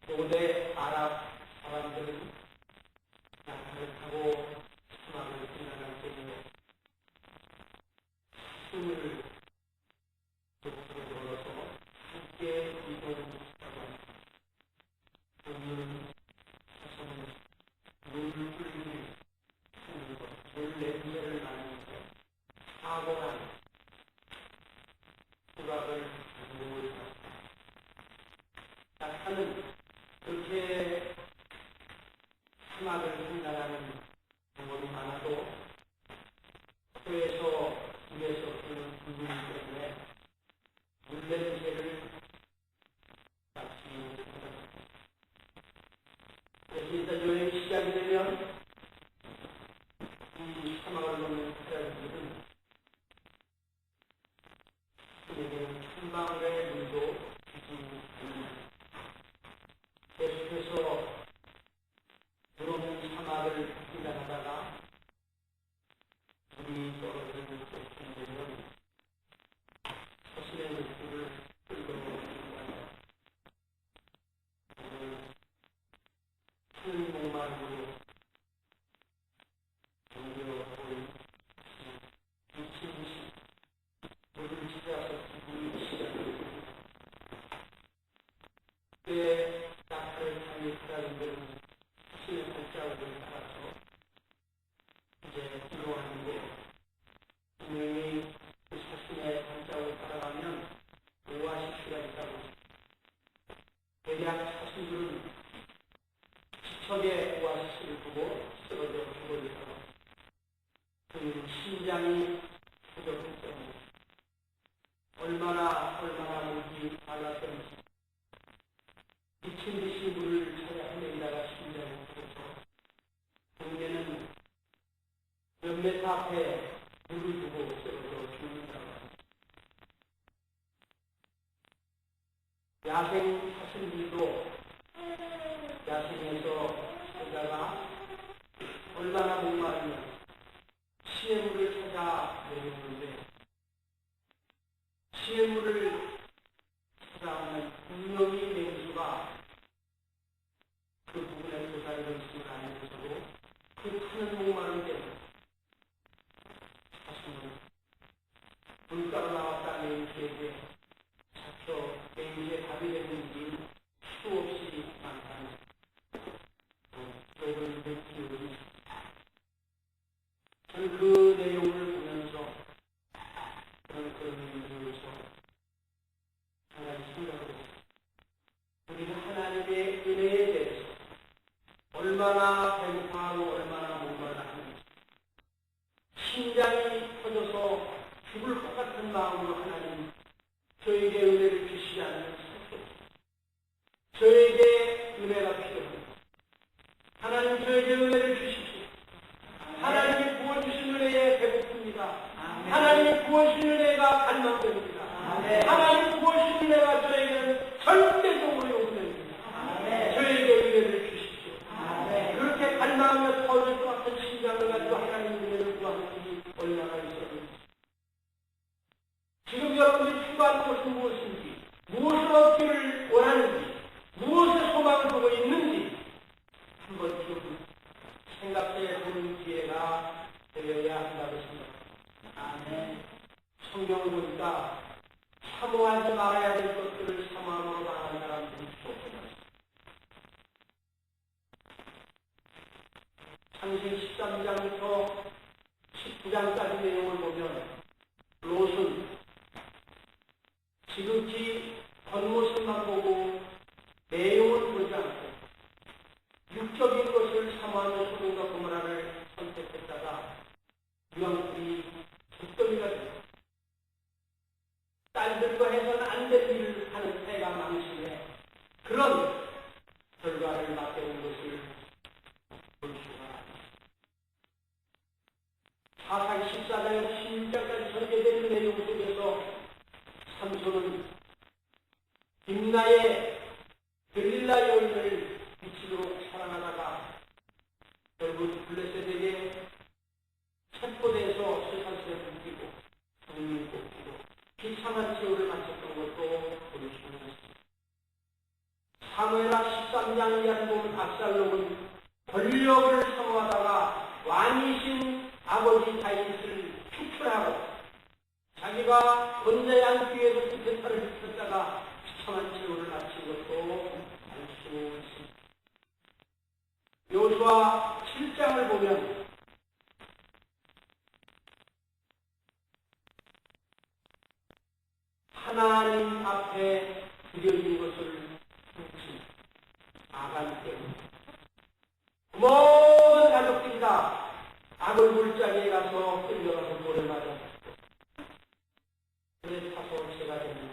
고대 아랍 사람들은 약탈을 하고 수많은 생각을 때문에 숨을 적으로 걸어서 함께 이동하고 오늘 사서는 물을 끓이는 물 냄새를 나면서 사고난 수박을 누구를 약탈은 그렇게 사막을 생각하는 방법이 많아도 혀에서 입에서 흐르는 불기 때문에 물냄새를 맡지 못합니다. 그래서 일단 여행이 시작이 되면 이 사막을 걷는 사람들은 그에게는 한방울의 물도 주지 않습니다. 계속해서 물없는 사막을 지나가다가 물이 떨어지는 곳이 되면 자신의 물줄을 끌고 있습니다. 큰 목마름으로 정겨하고 미친 듯이 물을 찾아서 물이 시작됩니다. 그때 약탈을 하는 사람들은 자신의 발자국을 따라서 이제 들어왔는데 분명히 그 자신의 발자국을 따라가면 오아시스가 있다고 대략 사슴들은 지척의 오아시스를 보고 쓰러져 죽어있다고 그 심장이 부족했기 때문에 얼마나 목이 말랐던지 미친 듯이 물을 찾아 헤매다가 심장이 부족해서 동네는 몇 메타 앞에 물을 두고 쓰러져 죽는다고 합니다. 야생 사슴들도 야생에서 살다가 얼마나 목마르면 시냇물을 찾아 내려오는데 시냇물을 찾아오는 분명히 냉수가 그 부분에 도달될 수가 아니면서도 그 큰 목마름 때문에 사슴은 물가로 나왔다는 냉수에게 잡혀 냉수에 답이 되는 일이 수없이 많다는 그런 기운이 저는 그 내용을 보면서 그런 의미에서 한 가지 생각을 했습니다. 우리는 하나님의 은혜에 대해서 얼마나 배고파하고 얼마나 목마르하는지 심장이 터져서 죽을 것 같은 마음으로 하나님 저에게 은혜를 주시지 않는 수밖에 없습니다. 저에게 은혜가 필요합니다. 하나님 저에게 은혜를 주십시오. 하나님이 부어주신 은혜에 배고픕니다. 하나님이 부어주신 은혜가 갈망됩니다. 하나님 부어주신 은혜가 저에게는 절대적으로 요구됩니다. 저에게 은혜를 주십시오. 그렇게 갈망하며 터질 것 같은 심장을 가지고 하나님 은혜를 구하는 일이 얼마나 있었는지 지금 여러분들이 추구하는 것은 무엇인지 무엇을 얻기를 원하는지 무엇을 소망을 보고 있는지 한번 좀 생각해 보는 기회가 되어야 한다고 생각합니다. 성경을 보니까 사모하지 말아야 될 것들을 사모함으로 당하는 사람들이 수없습니다. 창세기 13장부터 19장까지 내용을 보면 롯은 지극히 겉모습만 보고 내용을 보지 않고 육적인 것을 사모하는 소돔과 고모라를 선택했다가 유황불이 득덩이가 되고 딸들과 해서는 안 될 일을 하는 태가 망신해 그런 결과를 맞게온 것을 볼 수가 있습니다. 사사기 14장에서 16장까지 전개되는 내용 속에서 삼손은 비참한 최후를 마쳤던 것도 우리 주님이었습니다. 사무엘하 13장 이하를 보면 압살롬은 권력을 사모하다가 왕이신 아버지 다윗을 축출하고 자기가 권세한 뒤에서 구태타를 펼쳤다가 비참한 최후를 마친 것도 알 수 있습니다. 여호수아 7장을 보면 하나님 앞에 드려진 것을 묻습니다. 아간 때문에 모든 가족들이 다 악을 물자리에 가서 끌려가서 돌을 맞았습니다. 그래서 사소체가 되는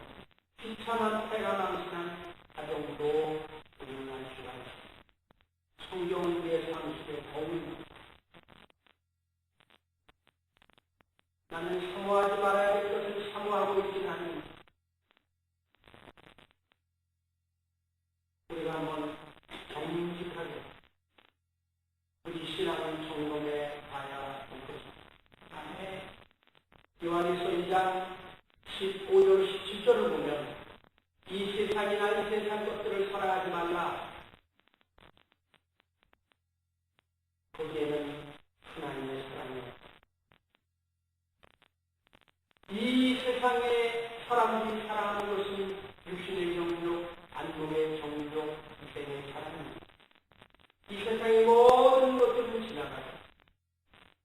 비참한 패가 망신한 가정으로 우리는 알 수가 있습니다. 성경은 우리의 삶 속에 거울입니다. 나는 사모하지 말아야 될 것을 사모하고 있지는 않습니다. 우리가 한번 정직하게 우리 신앙을 점검해 봐야 할 것입니다. 요한일서 2장 15절 17절을 보면 이 세상이나 이 세상 것들을 사랑하지 말라. 거기에는 하나님의 사랑이 이 세상의 사람들이 사랑하는 것은 육신의 정욕, 안목의 정욕, 인생의 사랑입니다. 이 세상의 모든 것들은 지나가요.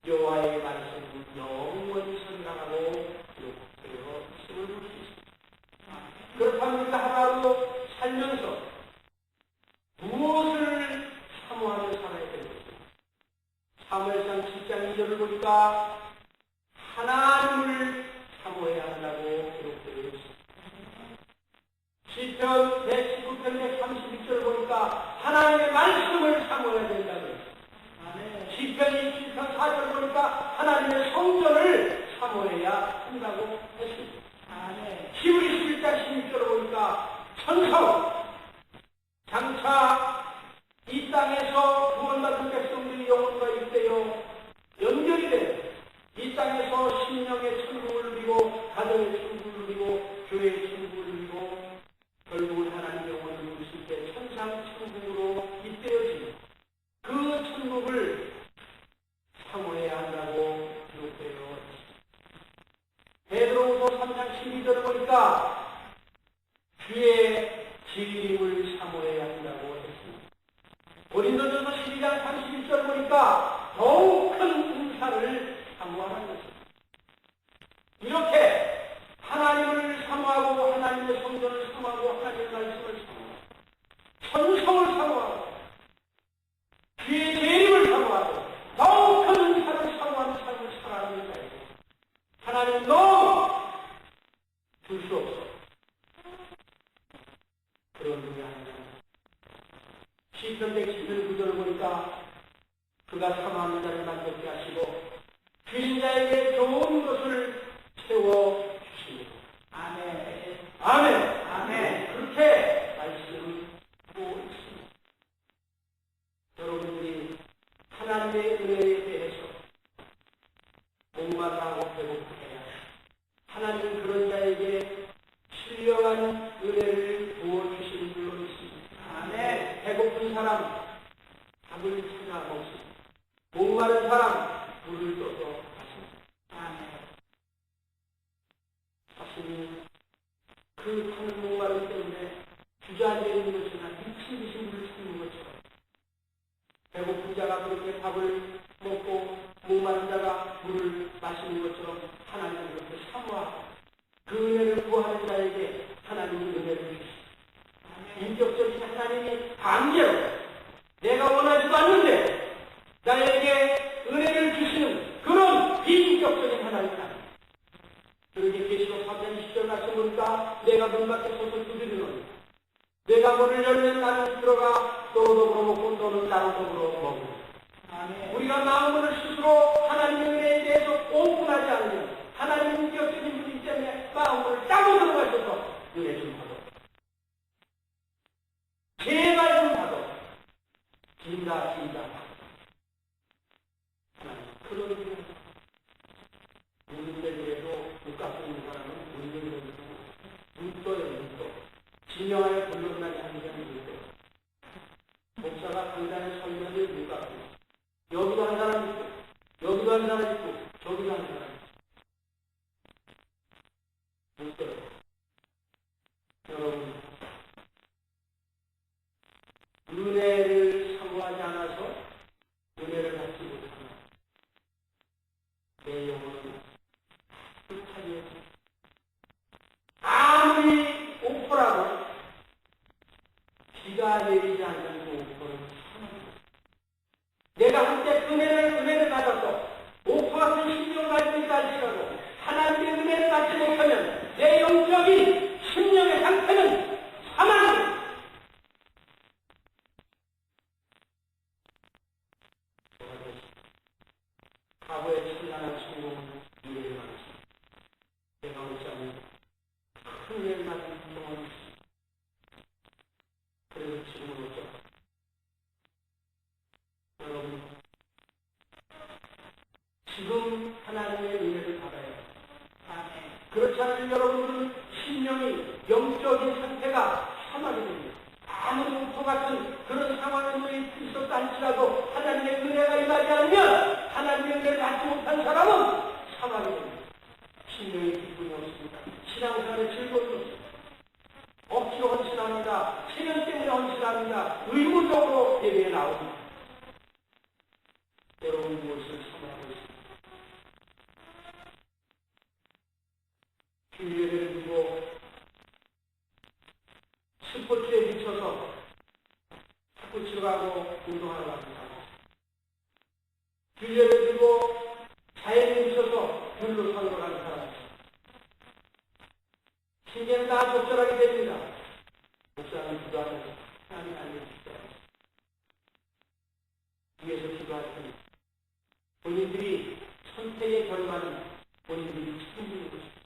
여호와의 말씀은 영원히 선당하고 기록되어 있음을 볼 수 있습니다. 그렇다면 우리가 하루하루 살면서 무엇을 사모하며 살아야 되는 것입니다. 사무엘상 7장 2절을 보니까 하나님을 사모해야 한다고 기록되어 있습니다. 시편 119편 132절을 보니까 하나님의 말씀을 사모해야 된다고 했습니다. 시편 27편 4절을 보니까 하나님의 성전을 사모해야 한다고 했습니다. 히브리 11장 16절을 보니까 천성 장차 이 땅에서 구원받은 백성들이 영혼과 일대여 연결이 되어 이 땅에서 신령의 천국을 누리고 가정의 천국을 누리고 교회의 천국을 누리고 결국은 하나님의 영혼을 누리실 때 천상 천국으로 입대어지는 그 천국을 사모해야 한다고 기록되어 있습니다. 베드로후서 3장 12절을 보니까 주의 진림을 사모해야 한다고 했습니다. 고린도전서 12장 31절 보니까 더욱 큰 은사를 사모하는 것입니다. 이렇게 하나님을 사모하고 하나님의 성전을 사모하고 하나님의 말씀을 사모하고 천성을 사모하고 주의 재림을 사모하고 더욱 큰 은사를 사모하는 삶을 살아가는 자에게 하나님 너무 줄 수 없어. 그런 분이 아니라 시편 119절 보니까 그가 사모하는 자를 만족케 하시고 주신 자에게 좋은 것을 채워 주십니다. 아멘. 아멘. 아멘. 그렇게 말씀하고 있습니다. 여러분들이 하나님의 은혜에 대해서 목마르고 배고프게야 하나님은 그런 자에게 신령한 은혜를 부어주시는 줄로 있습니다. 아멘. 배고픈 사람 밥을 찾아 먹습니다. 목마른 사람 물을 떠서 마십니다. 아멘. 자신이 그 타는 목마름 때문에 주저앉아 있는 것이나 미친 듯이 물을 찾는 것처럼 배고픈 자가 그렇게 밥을 먹고 목마른 자가 물을 마시는 것처럼 하나님은 그렇게 사모하고 그 은혜를 구하는 자에게 하나님은 은혜를 주십니다. 인격적인 하나님이 강제로 내가 원하지도 않는데 나에게 은혜를 주시는 그런 비인격적인 하나님 아닙니다. 그러게 계시록 3장 20절 말씀 보니까 내가 문 밖에 서서 두드리노니 내가 문을 열면 나는 들어가 너로 더불어 먹고 너는 나로 더불어 먹고. 우리가 마음을 스스로 하나님의 은혜에 대해서 오픈하지 않으면 하나님 인격적인 분이기 때문에 마음을 따고 들어가셔서 은혜 좀 받아. 제발 좀 받아. 긴다. 하나님 그런 분이 우리 때문에도 못 갖고 있는 사람은 우리 때문에도 진정하여 불러나게 하는 점이 있고, 목사가 강단에 설명을 누가 하고, 여기도 한 사람 있고, 여기도 한 사람 있고, 저기도 한 사람 있고. 여러분, 은혜를 사모하지 않아서 은혜를 받지 못하나 내 영혼은 불타게 아무리 오프라고 비가 내리지 않는 그 오프는 사망이다. 내가 한때 은혜를 받았어. 오프 같은 심령을 가지고 있다 할지라도 하나님의 은혜를 받지 못하면 내 영적인 심령의 상태는 사망이다. 과거의 찬란한 성공은 미래에 많았습니다. 내가 어쩌면 큰 일 맞은 경험이 있습니다. 그래서 지금은 어쩌 여러분, 지금 하나님의 은혜를 받아야 합니다. 그렇지 않으면 여러분들은 심령이 영적인 상태가 사망이 됩니다. 아무리 목표 같은 그런 상황에 있었다 할지라도 하나님의 은혜가 임하지 않으면 하나님의 은혜를 받지 못한 사람은 사망이 됩니다. 심령의 기쁨이 없습니다. 신앙생활의 즐거움이 없습니다. 억지로 헌신합니다. 체면 때문에 헌신합니다. 의무적으로 예배에 나옵니다. 여러분 무엇을 사모하고 있습니까? 주일예배를 두고 스포츠에 미쳐서 자꾸 들어가고 운동하러 갑니다. 주일예배를 두고 자연에 미쳐서 별로 사러 가는 사람. 신경은 다 적절하게 됩니다. 목사는 기도하면서 하나님 알려주시죠. 위에서 기도할 때 본인들이 선택의 결과는 본인들이 책임지는 것입니다.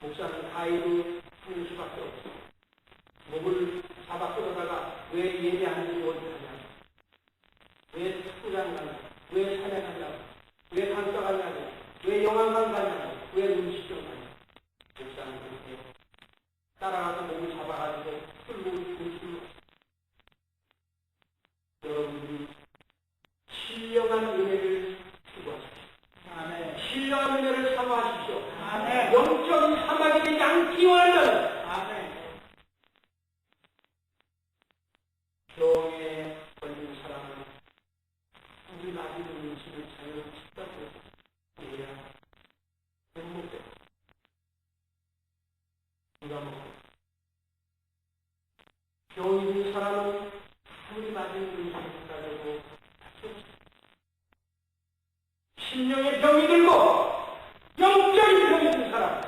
목사는 가위로 하는 수밖에 없어. 목을 잡아 끌어다가 왜 예배 안 드리고 어디하냐? 왜 특구장 가냐? 왜 찬양하냐고? 왜 강사 가냐고? 왜 영화관 가냐고? 왜 음식점 가냐고? 목사는 그렇게 따라가서 목을 잡아가지고 풀고 음식을 여러분들이 신령한 은혜를 추구하십시오. 아멘. 신령한 은혜를 사모하십시오. 아멘. 영적인 사막이 되지 않기 원하는 아멘. 병에 걸린 사람은 우리 나이 드는 음식을 자유롭게 식다고 해야 행복해. 누가 먹고 병이 있는 사람은 우리 맞은 음식을 가지고 심령의 병이 들고 영적인 병이 든 사람,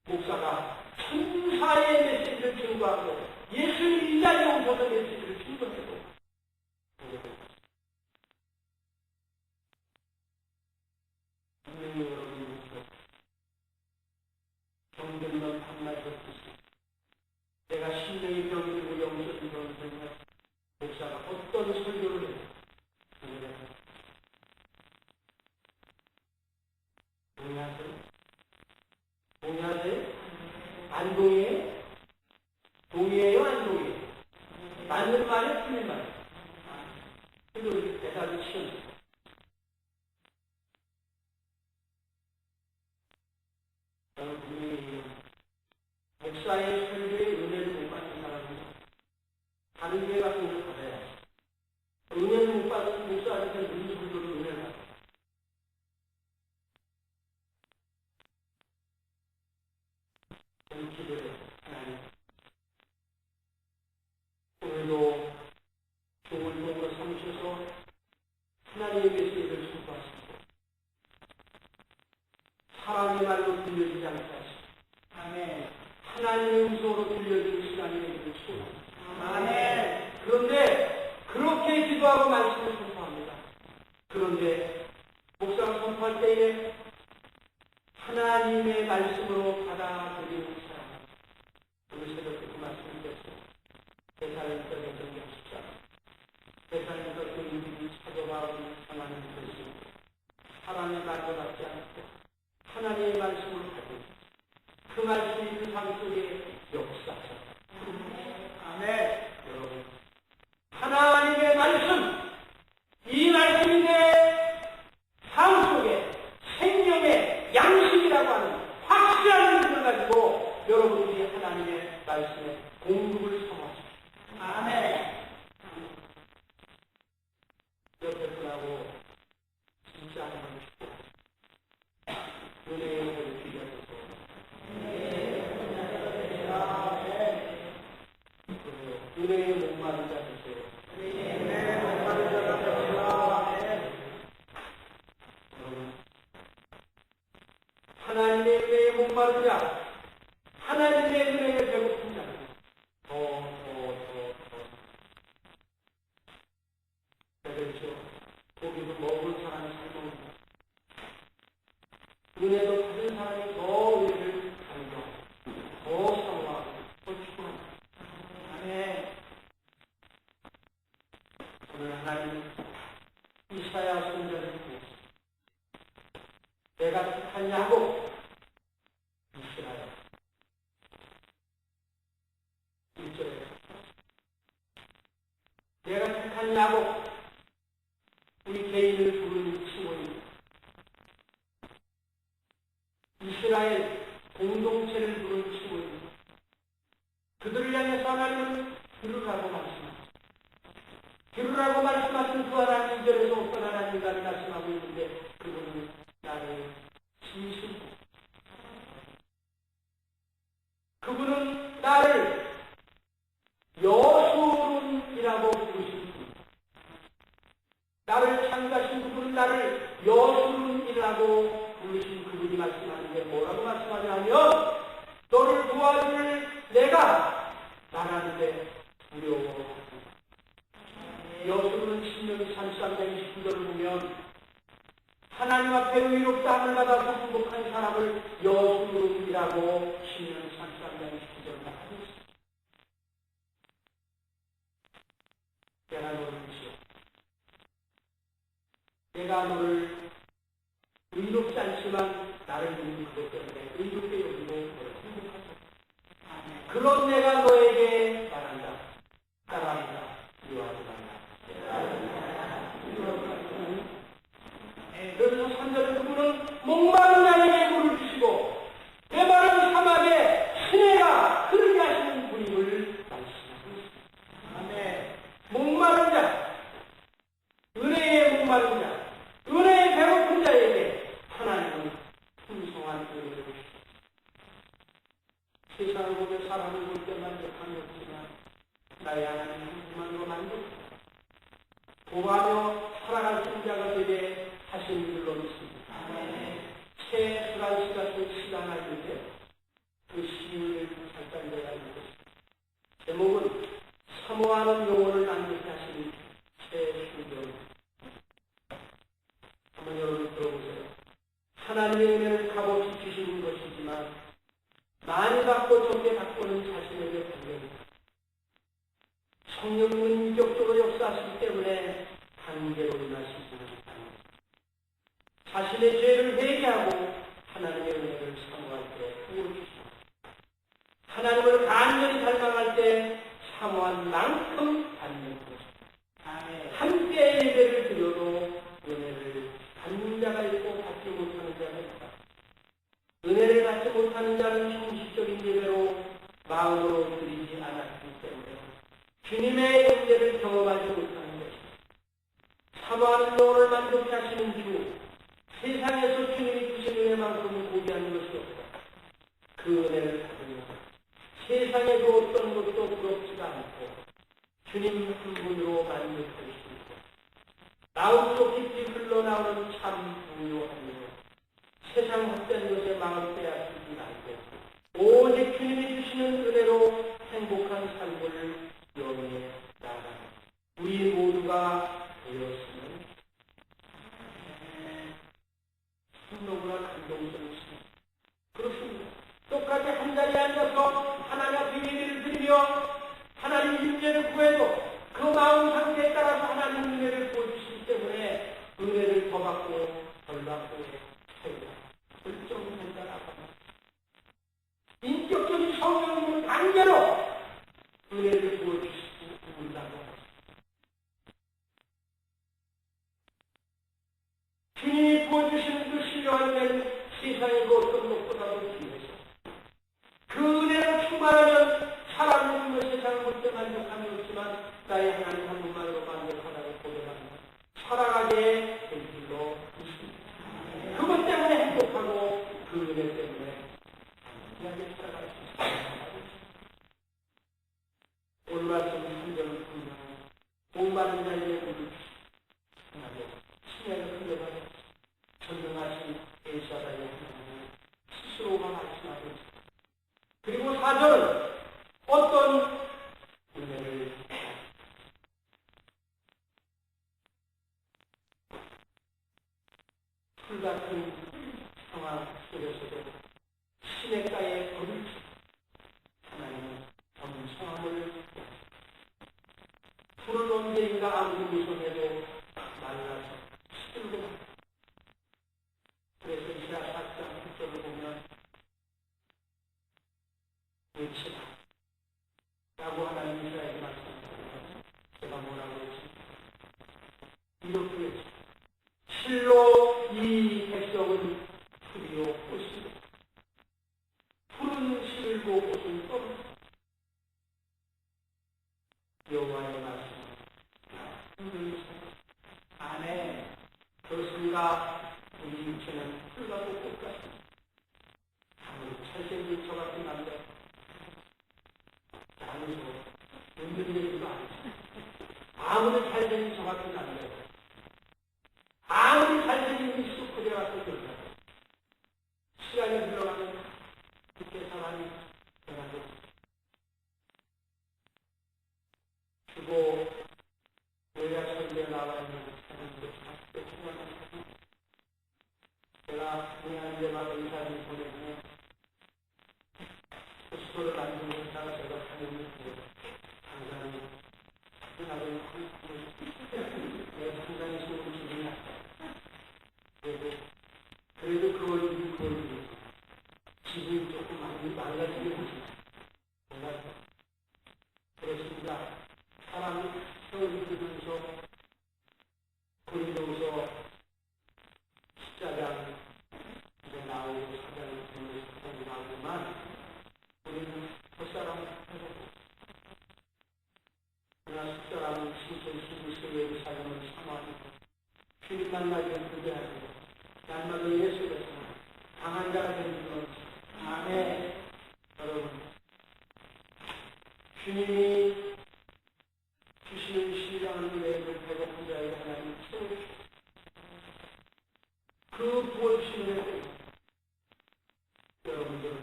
목사가 천사의 메시지를 증거하고 예수님 이 자리에 오셔서 메시지를 증거해도 분명히 여러분이 병들면 반말 듣듯이 내가 심령의 병이 들고 영적인 병이 들면 목사가 어떤 설교를 해요? 동의하세요? 동의하세요? 안 동의해요? 동의해요? 안 동의해요? 맞는 말이에요? 틀린 말이에요? 근데 우리 대답이 쉬워요. 저는 분명히 목사의 설교에 은혜를 못 받는 사람은 다른 교회 같은 걸 받아야 해요. 은혜를 못 받은 목사한테 무슨 설교를 은혜를 받아요? 기도를 하나님 오늘도 좋은 도구로 삼으셔서 하나님의 메시지를 전파하시고 사람의 말로 들려지지 않게 하시고 아멘. 하나님의 음성으로 들려지는 시간이 되기를 축원합니다. 아멘. 그런데 그렇게 기도하고 말씀을 선포합니다. 그런데 목사가 선포할 때에 하나님의 말씀으로 받아들이는 사람, 오늘 새벽에 그 말씀을 드렸어요. 세상에서 결정이 없지 않아. 세상에서 그 일들이 찾아와오는 하나님의 말씀, 사람의 말을 받지 않고 하나님의 말씀을 가지고 그 말씀이 그 삶 속에 역사하셨다. 말씀에 공급을 삼아주십시오. 아멘. 옆에 분하고 진짜 한번 주고 은혜의 목을 빌려주고 은혜의 목마른 자 되세요. 하나님의 은혜에 목마른 자, 하나님의 은혜에 배고픈 자, 더. 그렇죠. 고기도 먹은 사람이 잘 먹는다. 은혜도 받은 사람이 더 은혜를 강조하고, 더 사모하고, 더 추구한다. 아멘. 오늘 하나님 이사야 선지자를 통해서 내가 택한 야곱 이스라엘 1절에 내가 택한 야곱 우리 개인을 부르는 칭호입니다. 이스라엘 공동체를 부르는 칭호입니다. 그들을 향해서 하나님은 들으라고 말씀하십니다. 들으라고 말씀하신 그 하나님 2절에서 어떤 하나님과를 말씀하고 있는데 그분은 나를 지으신 그분은 나를 여수론이라고 부르신 분. 나를 창조하신 그분은 나를 여수론이라고 부르신 그분이 말씀하는데 뭐라고 말씀하냐면 너를 도와줄 내가 나라는데 두려워. 여수론은 신명기 33장 29절을 보면 하나님 앞에 의롭다함을 받아서 행복한 사람을 여수론이라고 신명기 33장 29절을 말하고 있습니다. 내가 너를 지어 내가 너를 의롭지 않지만 나를 믿는 그것 때문에 의롭게 여기고 너를 행복하소서. 그런 내가 너에게 말한다. 따라한다. 미워하지 말라. 그래서 3절에 그분은 목마른 자에게 물을 주시고 메마른 사막에 시내가 흐르게 하시는 분임을 말씀하고 있습니다. 아멘. 목마른 자, 은혜의 목마른 자, 은혜의 배고픈 자에게 하나님은 풍성한 은혜를 주십니다. 세상을 보며 사람을 볼 때 만족함이 없지만 나의 하나님은 그만으로 만족합니다. 고하며 살아갈 자가 되게 하신 줄로 믿습니다. 최수란 씨 같은 시가 있는데 그 시를 잠깐 내가 읽었습니다. 제목은 사모하는 영혼을 남기게 하신 최수경. 한번 여러분 들어보세요. 하나님의 은혜를 값없이 주시는 것이지만 많이 받고 적게 받고는 자신에게 관계입니다. 성령님은 인격적으로 역사하시기 때문에 한계로 임하시지는 않습니다. 자신의 죄를 회개하고 하나님의 은혜를 사모할 때 부어주십니다. 하나님을 간절히 닮아갈 때 사모한 만큼 받는 것입니다. 함께 예배를 드려도 은혜를 받는 자가 있고 받지 못하는 자가 있다. 은혜를 받지 못하는 자는 형식적인 예배로 마음으로 드리지 않았기 때문에 주님의 은혜를 경험하지 못하는 것입니다. 사모하는 영혼을 만족해 하시는 주, 세상에서 주님이 주신 은혜만큼 고귀한 것이 없다. 그 은혜를 받으며 세상에서 어떤 것도 부럽지가 않고 주님 한 분으로 만족할 수 있고 마음속 깊이 흘러나오는 참 부요하며 세상 헛된 것에 마음 빼앗기지 말고 오직 주님이 주시는 은혜로 행복한 삶을 영위해 나아가는 우리 모두가 되었으면 너무나 감동스럽습니다. 그렇습니다. 똑같이 한자리에 앉아서 하나님 앞에 예배를 드리며 하나님 인재를 구해도 그 마음 상태에 따라서 하나님 은혜를 보여주시기 때문에 은혜를 더 받고 덜 받고 차이가 결정된다. 인격적인 성령님은 시냇가에 거듭 하나님은 엄청함을 푸른 언제인가 아무리 무성해도 말라서 시들고 그래서 이사 4장 6절을 보면 외치라 라고 하나님 이스라엘에게 말씀하셨습니다. 제가 뭐라고 했습니까? 이렇게 외치라. 실로 이 백성은 풀이요 꽃이요 푸른 실고 꽃은 떠는 여호와의 말씀. 아멘. 그렇습니다. 우리 육체는 풀과 꽃 같습니다. 아무리 잘생긴 저 같은 남자 아무도 은근히도 아니죠. 아무리 잘생긴 저 같은 남자 아무리 잘생긴 미숙 그대 같은 여자 시간이 흘러가면 그때 사람이 변하고 주고 요약설계에 나와 있는 사람들 제가 공양제마다 이 사진을 보내주면 스토를 만드는 회사가 제가 하는 항상 나도 상당히 소금 기분이 났다. 그래도 그걸 기분이 조금 많이 망가지게 하죠. 그렇습니다. 사람이 세월이 들면서 고린도서 14장 이제 나오고 4장을 보면서 나오지만 우리는 헛사람을 하고 그러나 숫사람은 신선 신부스 예루살렘을 사모하고 주님 만나기를 기대하고 날마다 예수께서 강한 자가 되는 것. 아멘. 여러분 주님이 주시는 신령한 은혜를 배고픈 자에게 하나님 채워주시고 그 부어주시는 은혜 여러분들은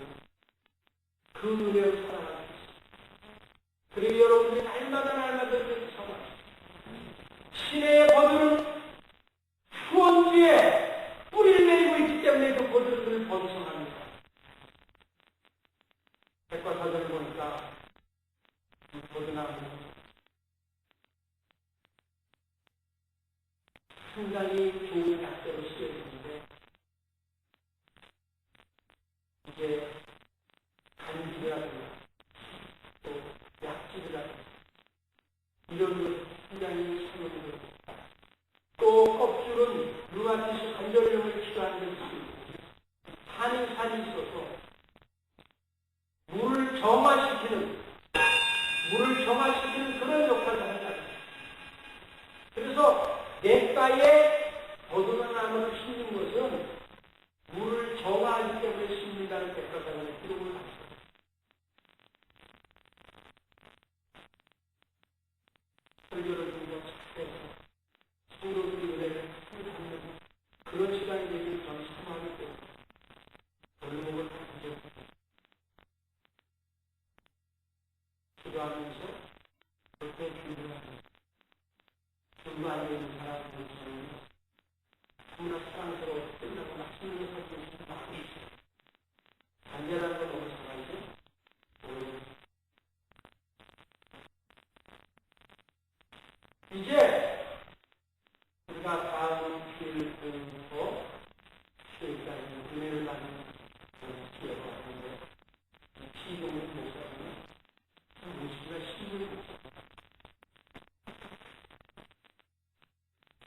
그 은혜를 살아가고 있습니다. 그리고 여러분들이 날마다 그렇게 살아가고 신의 버들은 후원주에 뿌리를 내리고 있기 때문에 그 버들을 번성합니다. 백과사전을 보니까 이 버드나무는 상당히 좋은 약재로 쓰여지는데 이제 간질이라든가 또 약질이라든가 이런 것 상당히 사용이 됩니다. 또 껍질은 루마티스 관절염을 치료하는 데 쓰입니다. 산이 있어서 물을 정화시키는 그런 역할을 합니다. 그래서 냇가에 버드나무를 심는 것은 물을 정화하기 때문에 심는다는 백과사전의 기록을 합니다. 설교를 통해서 착해서 성도들이 은혜를 받는 그런 시간이 되기를 저는 사모하기 때문에 얼룩을 하죠. 기도하면서 그렇게 준비하면서 준비하고 있는 사람들은 너무나 사랑스러워 끝나고 맛있는 것을 사주는 마음이 있어요. 간절한 걸 너무 잘하죠. 이제 우리가 다음 주일 보면서 주일까지 은혜를 받는 기회가 왔는데 피동을 목사님은 무시가 힘을 줬어요.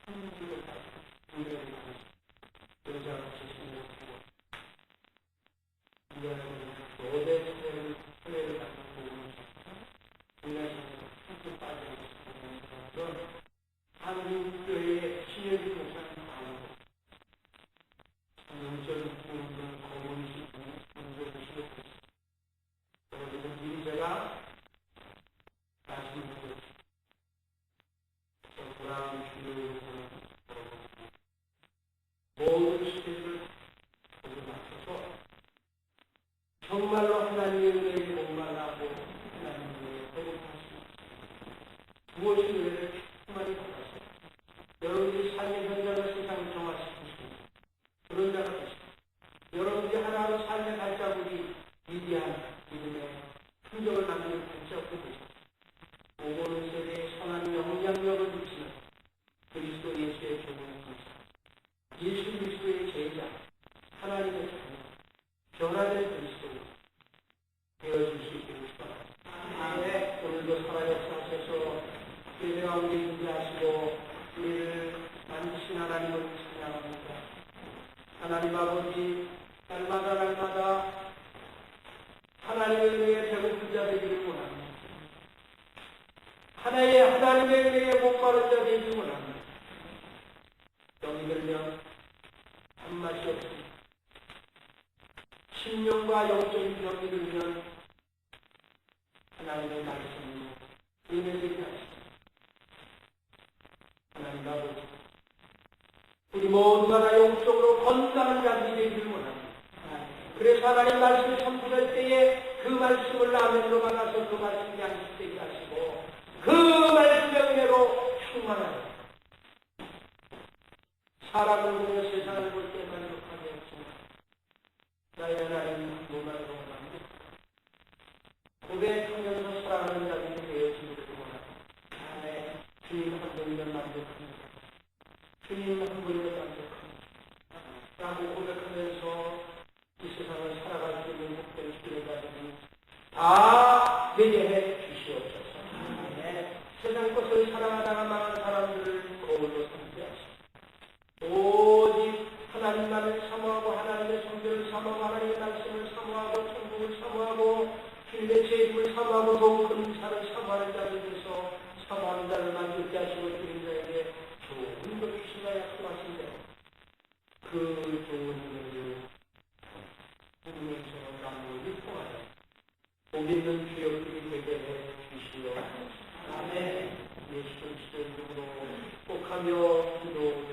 한국을 은혜를 받는 여자가 주시는 것이고 이여러분은 노대 은혜를 받는 부분을 은혜에서 푹 빠져있는 한국교회의 신여주 목사님 가운데 영적인 부분을 거머쥐시고 영적으로 여러분은 미리 제가 말씀드렸습니다. 돌아온 주님을 모든 시대를 거기 맞춰서 정말로 하나님의 은혜에 목말라하고 하나님의 은혜에 배고파하시고 무엇이 은혜를 충만히 받아서 여러분들이 삶의 현장을 세상을 정화시키시고 그런 자가 되시고 여러분들이 하나하나 삶의 발자국이 그리스도 되어줄 수 있기를 축원합니다. 오늘도 살아 역사하셔서 우리 가운데 인도하시고 우리를 만드신 하나님을 찬양합니다. 하나님 아버지, 날마다 하나님의 은혜에 배고픈 자 되기를 원합니다. 하나님의 은혜에 목마른 자 되기를 원합니다. 영이 들면 한맛이 없습니다. 심령과 영적인 병이 들면 하나님의 말씀으로 은혜되게 하십니다. 하나님 아버지, 우리 모두가 다 영적으로 건강한 자들이 되기를 원합니다. 그래서 하나님 말씀을 선포할 때에 그 말씀을 아멘으로 받아서 그 말씀이 양식되게 하시고 그 말씀의 은혜로 충만하여 사람을 보며 세상을 볼 때 만족하게 했지만 나의 하나님 무만으로 원합니다. 고백하면서 사랑하는 자들이 되어지기를 원합니다. 주님 한 분이면 만족합니다. 주님 한 분이면 만족합니다. 라고 고백하면서 이 세상을 살아갈 수 있는 복된 기회가지고 다 되게 해 주시옵소서. 세상 것을 사랑하다가 망한 사람들을 거울로 삼게 하시고 오직 하나님만을 사모하고 하나님의 성전을 사모하고 하나님의 말씀을 사모하고 천국을 사모하고 주님의 제임을 사모하고 더욱 큰 사를 사모하는 자들에서 사모하는 자를 만족케 하시고 주님 자에게 좋은 것 주신다 약속하신 대로 그 좋은 은혜를 부르면서 나무를 통하여 복 있는 주역들이 되게 해 주시오. 아멘. 예수 그리스도의 이름으로 꼭하며 기도